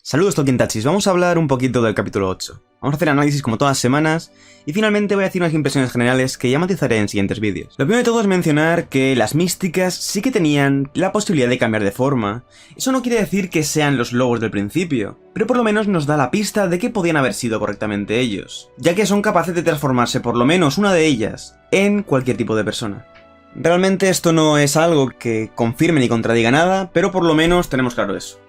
Saludos Tolkien-tachis, vamos a hablar un poquito del capítulo 8. Vamos a hacer análisis como todas las semanas y finalmente voy a decir unas impresiones generales que ya matizaré en siguientes vídeos. Lo primero de todo es mencionar que las místicas sí que tenían la posibilidad de cambiar de forma. Eso no quiere decir que sean los lobos del principio, pero por lo menos nos da la pista de que podían haber sido correctamente ellos, ya que son capaces de transformarse por lo menos una de ellas en cualquier tipo de persona. Realmente esto no es algo que confirme ni contradiga nada, pero por lo menos tenemos claro eso.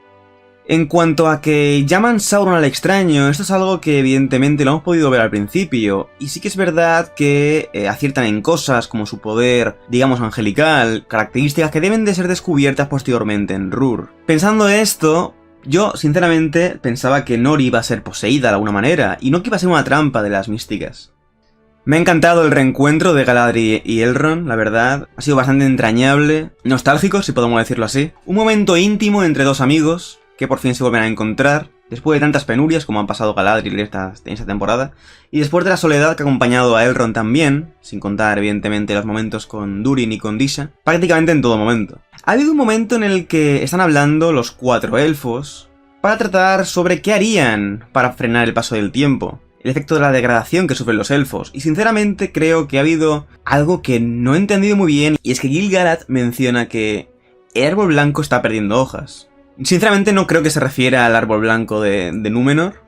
En cuanto a que llaman Sauron al extraño, esto es algo que evidentemente lo hemos podido ver al principio, y sí que es verdad que aciertan en cosas como su poder, digamos, angelical, características que deben de ser descubiertas posteriormente en Rur. Pensando esto, yo sinceramente pensaba que Nori iba a ser poseída de alguna manera, y no que iba a ser una trampa de las místicas. Me ha encantado el reencuentro de Galadriel y Elrond, la verdad, ha sido bastante entrañable, nostálgico si podemos decirlo así, un momento íntimo entre dos amigos, que por fin se vuelven a encontrar, después de tantas penurias como han pasado Galadriel en esta temporada, y después de la soledad que ha acompañado a Elrond también, sin contar evidentemente los momentos con Durin y con Disha, prácticamente en todo momento. Ha habido un momento en el que están hablando los cuatro elfos para tratar sobre qué harían para frenar el paso del tiempo, el efecto de la degradación que sufren los elfos, y sinceramente creo que ha habido algo que no he entendido muy bien, y es que Gil-galad menciona que el árbol blanco está perdiendo hojas. Sinceramente no creo que se refiera al árbol blanco de Númenor,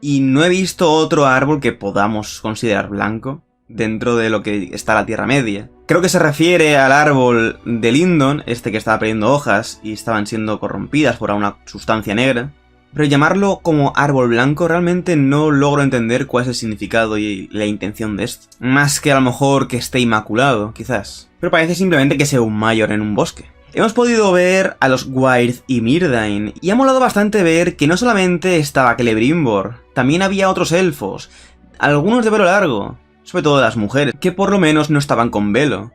y no he visto otro árbol que podamos considerar blanco dentro de lo que está la Tierra Media. Creo que se refiere al árbol de Lindon, este que estaba perdiendo hojas y estaban siendo corrompidas por una sustancia negra, pero llamarlo como árbol blanco realmente no logro entender cuál es el significado y la intención de esto. Más que a lo mejor que esté inmaculado, quizás. Pero parece simplemente que sea un Maior en un bosque. Hemos podido ver a los Wyrth y Myrdain, y ha molado bastante ver que no solamente estaba Celebrimbor, también había otros elfos, algunos de pelo largo, sobre todo las mujeres, que por lo menos no estaban con velo,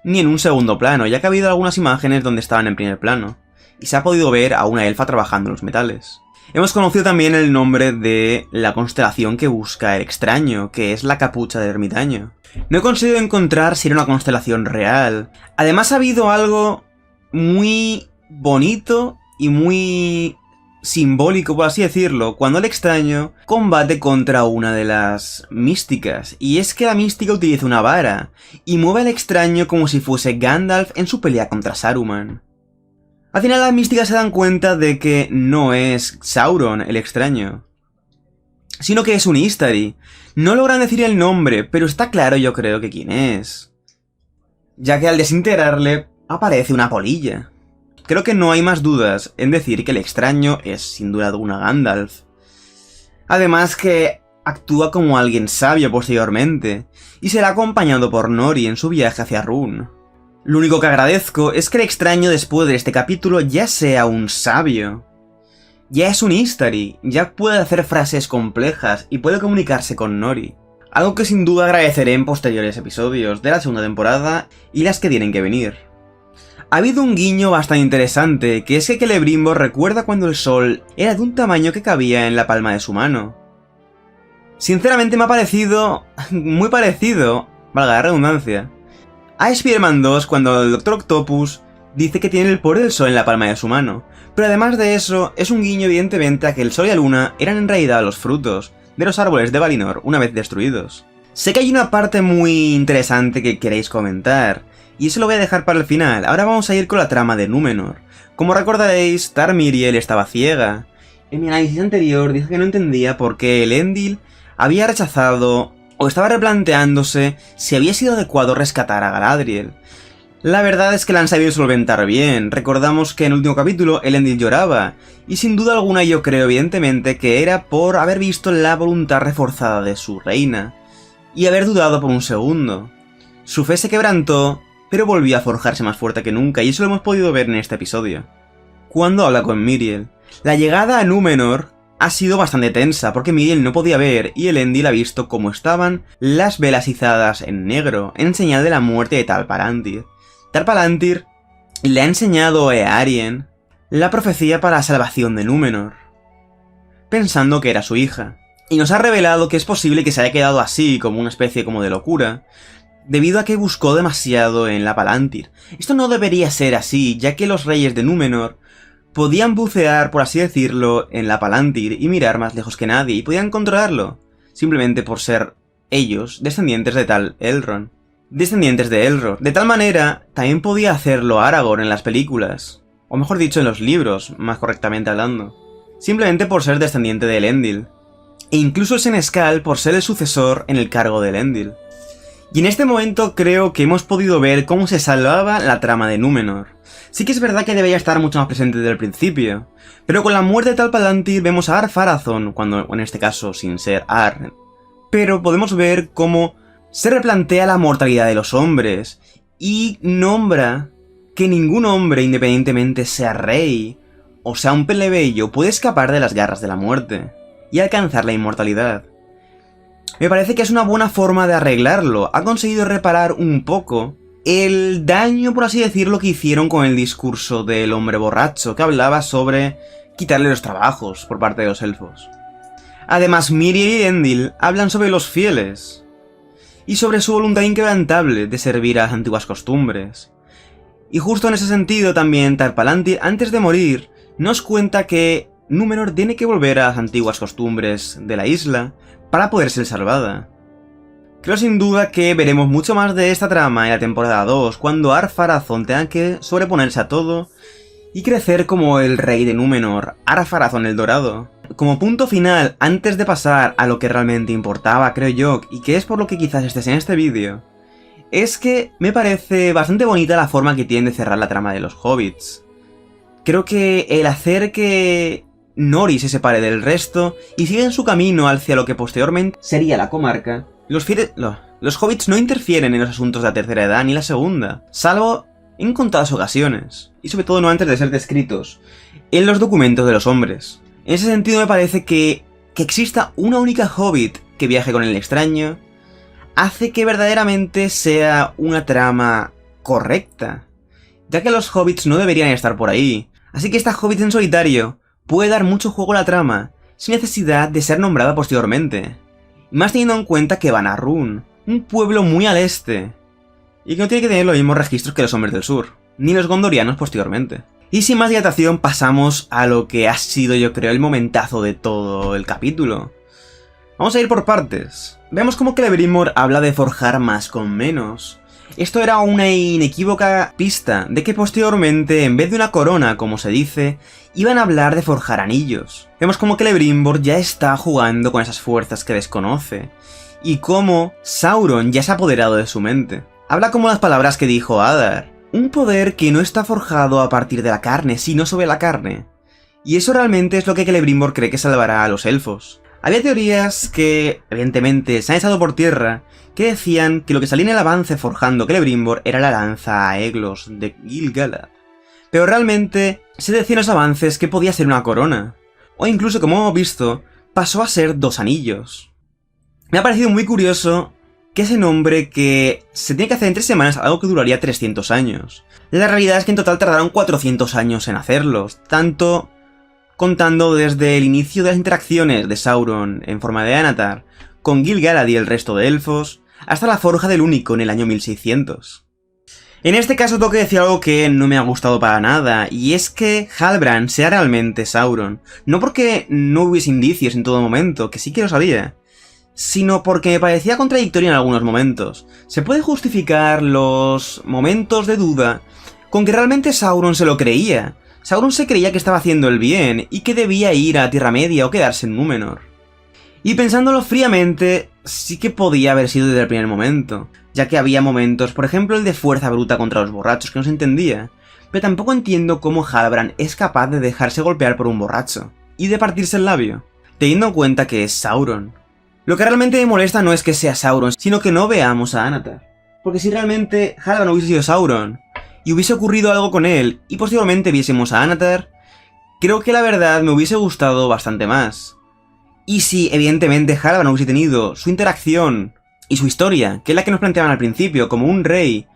ni en un segundo plano, ya que ha habido algunas imágenes donde estaban en primer plano, y se ha podido ver a una elfa trabajando en los metales. Hemos conocido también el nombre de la constelación que busca el extraño, que es la Capucha del Ermitaño. No he conseguido encontrar si era una constelación real. Además ha habido algo muy bonito y muy simbólico, por así decirlo, cuando el extraño combate contra una de las místicas, y es que la mística utiliza una vara y mueve al extraño como si fuese Gandalf en su pelea contra Saruman. Al final las místicas se dan cuenta de que no es Sauron el extraño, sino que es un Istari. No logran decir el nombre, pero está claro yo creo que quién es, ya que al desintegrarle aparece una polilla. Creo que no hay más dudas en decir que el extraño es sin duda alguna Gandalf. Además que actúa como alguien sabio posteriormente, y será acompañado por Nori en su viaje hacia Rhûn. Lo único que agradezco es que el extraño después de este capítulo ya sea un sabio. Ya es un Istari, ya puede hacer frases complejas y puede comunicarse con Nori. Algo que sin duda agradeceré en posteriores episodios de la segunda temporada y las que tienen que venir. Ha habido un guiño bastante interesante, que es que Celebrimbor recuerda cuando el sol era de un tamaño que cabía en la palma de su mano. Sinceramente me ha parecido muy parecido, valga la redundancia, a Spider-Man 2 cuando el Dr. Octopus dice que tiene el poder del sol en la palma de su mano. Pero además de eso, es un guiño evidentemente a que el sol y la luna eran en realidad los frutos de los árboles de Valinor una vez destruidos. Sé que hay una parte muy interesante que queréis comentar, y eso lo voy a dejar para el final. Ahora vamos a ir con la trama de Númenor. Como recordaréis, Tar-Miriel estaba ciega. En mi análisis anterior dije que no entendía por qué Elendil había rechazado o estaba replanteándose si había sido adecuado rescatar a Galadriel. La verdad es que la han sabido solventar bien. Recordamos que en el último capítulo Elendil lloraba, y sin duda alguna yo creo evidentemente que era por haber visto la voluntad reforzada de su reina, y haber dudado por un segundo. Su fe se quebrantó, pero volvió a forjarse más fuerte que nunca, y eso lo hemos podido ver en este episodio. Cuando habla con Miriel, la llegada a Númenor ha sido bastante tensa, porque Miriel no podía ver, y Elendil ha visto cómo estaban las velas izadas en negro, en señal de la muerte de Tal Palantir. Tal Palantir le ha enseñado a Eärien la profecía para la salvación de Númenor, pensando que era su hija, y nos ha revelado que es posible que se haya quedado así, como una especie como de locura, debido a que buscó demasiado en la Palantir. Esto no debería ser así, ya que los reyes de Númenor podían bucear, por así decirlo, en la Palantir y mirar más lejos que nadie, y podían controlarlo, simplemente por ser ellos descendientes de tal Elrond. Descendientes de Elrond. De tal manera, también podía hacerlo Aragorn en las películas, o mejor dicho, en los libros, más correctamente hablando, simplemente por ser descendiente de Elendil. E incluso el Senescal por ser el sucesor en el cargo de Elendil. Y en este momento creo que hemos podido ver cómo se salvaba la trama de Númenor. Sí que es verdad que debería estar mucho más presente desde el principio, pero con la muerte de Tal Palantir vemos a Ar-Pharazôn, cuando en este caso sin ser Ar, pero podemos ver cómo se replantea la mortalidad de los hombres, y nombra que ningún hombre, independientemente sea rey o sea un plebeyo, puede escapar de las garras de la muerte y alcanzar la inmortalidad. Me parece que es una buena forma de arreglarlo. Ha conseguido reparar un poco el daño, por así decirlo, que hicieron con el discurso del hombre borracho, que hablaba sobre quitarle los trabajos por parte de los elfos. Además, Miriel y Elendil hablan sobre los fieles, y sobre su voluntad inquebrantable de servir a las antiguas costumbres. Y justo en ese sentido también Tar Palantir, antes de morir, nos cuenta que Númenor tiene que volver a las antiguas costumbres de la isla para poder ser salvada. Creo sin duda que veremos mucho más de esta trama en la temporada 2, cuando Ar-Pharazôn tenga que sobreponerse a todo y crecer como el rey de Númenor, Ar-Pharazôn el Dorado. Como punto final, antes de pasar a lo que realmente importaba, creo yo, y que es por lo que quizás estés en este vídeo, es que me parece bastante bonita la forma que tienen de cerrar la trama de los hobbits. Creo que el hacer que Nori se separe del resto y siga en su camino hacia lo que posteriormente sería la comarca, los hobbits no interfieren en los asuntos de la tercera edad ni la segunda, salvo en contadas ocasiones, y sobre todo no antes de ser descritos en los documentos de los hombres. En ese sentido me parece que exista una única hobbit que viaje con el extraño hace que verdaderamente sea una trama correcta, ya que los hobbits no deberían estar por ahí, así que esta hobbit en solitario puede dar mucho juego a la trama, sin necesidad de ser nombrada posteriormente. Más teniendo en cuenta que van a Rhûn, un pueblo muy al este, y que no tiene que tener los mismos registros que los hombres del sur, ni los gondorianos posteriormente. Y sin más dilatación pasamos a lo que ha sido, yo creo, el momentazo de todo el capítulo. Vamos a ir por partes. Vemos cómo Celebrimbor habla de forjar más con menos. Esto era una inequívoca pista de que posteriormente, en vez de una corona, como se dice, iban a hablar de forjar anillos. Vemos como Celebrimbor ya está jugando con esas fuerzas que desconoce, y cómo Sauron ya se ha apoderado de su mente. Habla como las palabras que dijo Adar, un poder que no está forjado a partir de la carne, sino sobre la carne. Y eso realmente es lo que Celebrimbor cree que salvará a los elfos. Había teorías que, evidentemente, se han echado por tierra, que decían que lo que salía en el avance forjando Celebrimbor era la lanza a Eglos de Gil-galad. Pero realmente se decía en los avances que podía ser una corona, o incluso, como hemos visto, pasó a ser 2 anillos. Me ha parecido muy curioso que ese nombre que se tiene que hacer en 3 semanas, algo que duraría 300 años. La realidad es que en total tardaron 400 años en hacerlos, tanto contando desde el inicio de las interacciones de Sauron en forma de Anatar con Gil-galad y el resto de elfos, hasta la forja del Único en el año 1600. En este caso tengo que decir algo que no me ha gustado para nada, y es que Halbrand sea realmente Sauron. No porque no hubiese indicios en todo momento, que sí que lo sabía, sino porque me parecía contradictorio en algunos momentos. Se puede justificar los momentos de duda con que realmente Sauron se lo creía. Sauron se creía que estaba haciendo el bien y que debía ir a Tierra Media o quedarse en Númenor. Y pensándolo fríamente, sí que podía haber sido desde el primer momento, ya que había momentos, por ejemplo el de fuerza bruta contra los borrachos, que no se entendía, pero tampoco entiendo cómo Halbrand es capaz de dejarse golpear por un borracho, y de partirse el labio, teniendo en cuenta que es Sauron. Lo que realmente me molesta no es que sea Sauron, sino que no veamos a Anatar, porque si realmente Halbrand hubiese sido Sauron, y hubiese ocurrido algo con él, y posteriormente viésemos a Anatar, creo que la verdad me hubiese gustado bastante más. Y si, evidentemente, Halbrand hubiese tenido su interacción y su historia, que es la que nos planteaban al principio, como un rey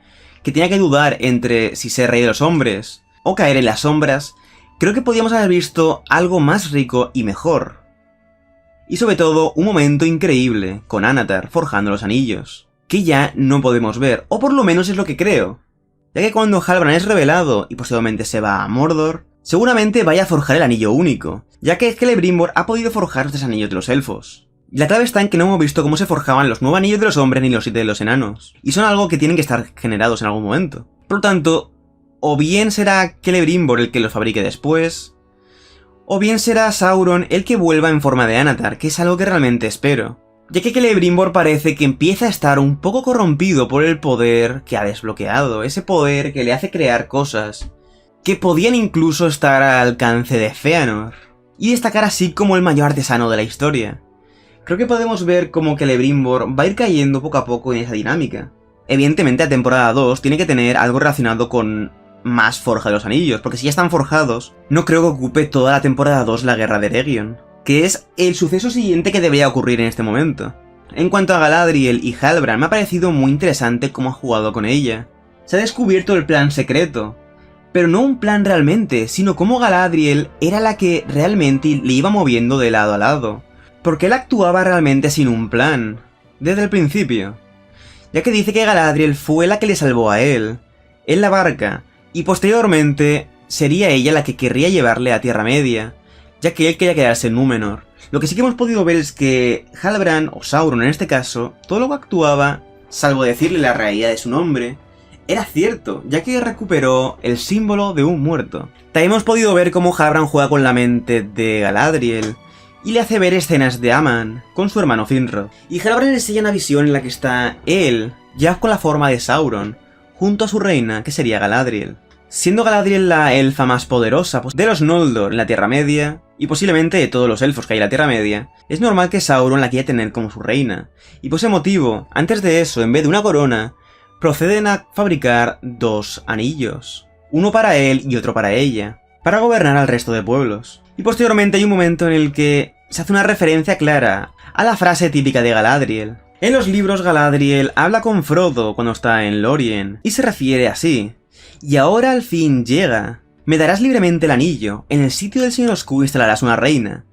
que tenía que dudar entre si ser rey de los hombres o caer en las sombras, creo que podíamos haber visto algo más rico y mejor. Y sobre todo, un momento increíble con Anatar forjando los anillos, que ya no podemos ver, o por lo menos es lo que creo, ya que cuando Halbrand es revelado y posteriormente se va a Mordor, seguramente vaya a forjar el anillo único, ya que Celebrimbor ha podido forjar los 3 anillos de los elfos. Y la clave está en que no hemos visto cómo se forjaban los 9 anillos de los hombres ni los 7 de los enanos, y son algo que tienen que estar generados en algún momento. Por lo tanto, o bien será Celebrimbor el que los fabrique después, o bien será Sauron el que vuelva en forma de Anatar, que es algo que realmente espero, ya que Celebrimbor parece que empieza a estar un poco corrompido por el poder que ha desbloqueado, ese poder que le hace crear cosas que podían incluso estar al alcance de Fëanor, y destacar así como el mayor artesano de la historia. Creo que podemos ver cómo Celebrimbor va a ir cayendo poco a poco en esa dinámica. Evidentemente la temporada 2 tiene que tener algo relacionado con más Forja de los Anillos, porque si ya están forjados, no creo que ocupe toda la temporada 2 la guerra de Eregion, que es el suceso siguiente que debería ocurrir en este momento. En cuanto a Galadriel y Halbrand, me ha parecido muy interesante cómo ha jugado con ella. Se ha descubierto el plan secreto, pero no un plan realmente, sino cómo Galadriel era la que realmente le iba moviendo de lado a lado, porque él actuaba realmente sin un plan, desde el principio, ya que dice que Galadriel fue la que le salvó a él, en la barca, y posteriormente sería ella la que querría llevarle a Tierra Media, ya que él quería quedarse en Númenor. Lo que sí que hemos podido ver es que Halbrand, o Sauron en este caso, todo lo que actuaba, salvo decirle la realidad de su nombre, era cierto, ya que recuperó el símbolo de un muerto. También hemos podido ver cómo Halbrand juega con la mente de Galadriel, y le hace ver escenas de Aman con su hermano Finrod. Y Halbrand le enseña una visión en la que está él, ya con la forma de Sauron, junto a su reina, que sería Galadriel. Siendo Galadriel la elfa más poderosa de los Noldor en la Tierra Media, y posiblemente de todos los elfos que hay en la Tierra Media, es normal que Sauron la quiera tener como su reina. Y por ese motivo, antes de eso, en vez de una corona, proceden a fabricar 2 anillos, uno para él y otro para ella, para gobernar al resto de pueblos. Y posteriormente hay un momento en el que se hace una referencia clara a la frase típica de Galadriel. En los libros Galadriel habla con Frodo cuando está en Lórien, y se refiere así: y ahora al fin llega, me darás libremente el anillo, en el sitio del Señor Oscuro instalarás una reina,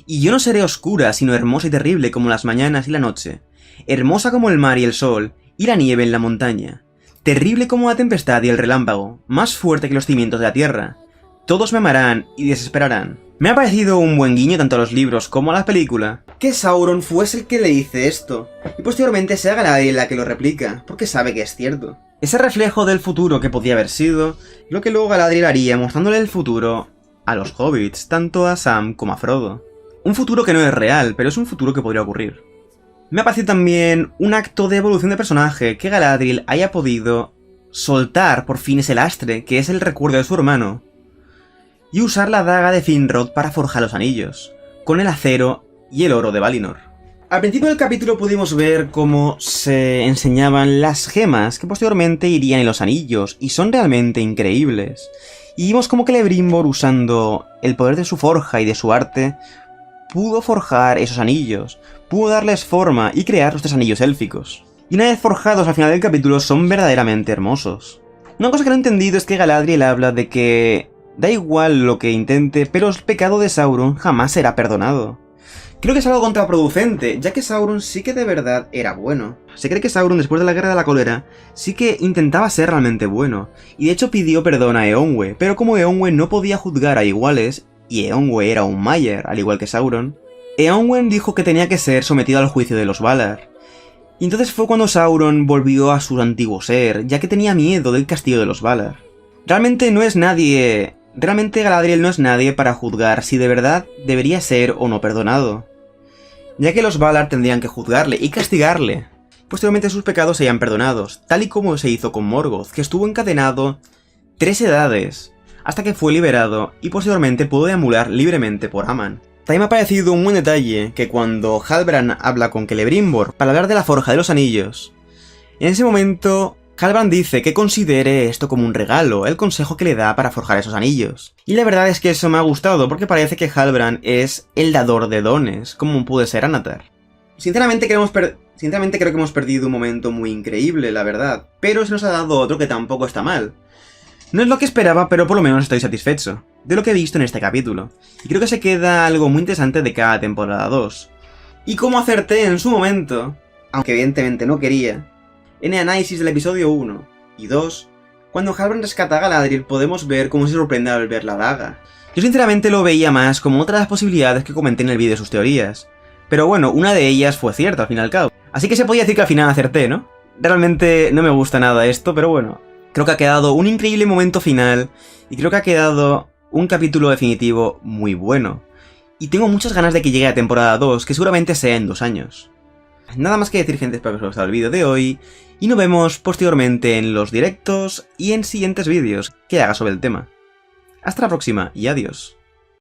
y yo no seré oscura sino hermosa y terrible como las mañanas y la noche, hermosa como el mar y el sol, y la nieve en la montaña, terrible como la tempestad y el relámpago, más fuerte que los cimientos de la tierra. Todos me amarán y desesperarán. Me ha parecido un buen guiño tanto a los libros como a la película, que Sauron fuese el que le dice esto, y posteriormente sea Galadriel la que lo replica, porque sabe que es cierto. Ese reflejo del futuro que podía haber sido, lo que luego Galadriel haría mostrándole el futuro a los hobbits, tanto a Sam como a Frodo. Un futuro que no es real, pero es un futuro que podría ocurrir. Me ha parecido también un acto de evolución de personaje que Galadriel haya podido soltar por fin ese lastre, que es el recuerdo de su hermano, y usar la daga de Finrod para forjar los anillos, con el acero y el oro de Valinor. Al principio del capítulo pudimos ver cómo se enseñaban las gemas que posteriormente irían en los anillos, y son realmente increíbles. Y vimos cómo Celebrimbor, usando el poder de su forja y de su arte, pudo forjar esos anillos, pudo darles forma y crear los 3 anillos élficos. Y una vez forjados al final del capítulo son verdaderamente hermosos. Una cosa que no he entendido es que Galadriel habla de que da igual lo que intente, pero el pecado de Sauron jamás será perdonado. Creo que es algo contraproducente, ya que Sauron sí que de verdad era bueno. Se cree que Sauron, después de la Guerra de la Cólera, sí que intentaba ser realmente bueno, y de hecho pidió perdón a Eonwe, pero como Eonwe no podía juzgar a iguales, y Eonwe era un Maiar, al igual que Sauron, Eowyn dijo que tenía que ser sometido al juicio de los Valar. Y entonces fue cuando Sauron volvió a su antiguo ser, ya que tenía miedo del castigo de los Valar. Realmente Galadriel no es nadie para juzgar si de verdad debería ser o no perdonado, ya que los Valar tendrían que juzgarle y castigarle. Posteriormente sus pecados serían perdonados, tal y como se hizo con Morgoth, que estuvo encadenado 3 edades, hasta que fue liberado y posteriormente pudo deambular libremente por Aman. También me ha parecido un buen detalle que cuando Halbrand habla con Celebrimbor para hablar de la forja de los anillos, en ese momento Halbrand dice que considere esto como un regalo, el consejo que le da para forjar esos anillos. Y la verdad es que eso me ha gustado porque parece que Halbrand es el dador de dones, como puede ser Anatar. Sinceramente creo que hemos perdido un momento muy increíble, la verdad, pero se nos ha dado otro que tampoco está mal. No es lo que esperaba, pero por lo menos estoy satisfecho de lo que he visto en este capítulo, y creo que se queda algo muy interesante de cada temporada 2. Y como acerté en su momento, aunque evidentemente no quería, en el análisis del episodio 1 y 2, Cuando Halbrand rescata a Galadriel podemos ver cómo se sorprende al ver la daga. Yo sinceramente lo veía más como otra de las posibilidades que comenté en el vídeo de sus teorías. Pero bueno, una de ellas fue cierta al fin y al cabo. Así que se podía decir que al final acerté, ¿no? Realmente no me gusta nada esto, pero bueno. Creo que ha quedado un increíble momento final y creo que ha quedado un capítulo definitivo muy bueno. Y tengo muchas ganas de que llegue a temporada 2, que seguramente sea en 2 años. Nada más que decir, gente, espero que os haya gustado el vídeo de hoy, y nos vemos posteriormente en los directos y en siguientes vídeos que haga sobre el tema. Hasta la próxima y adiós.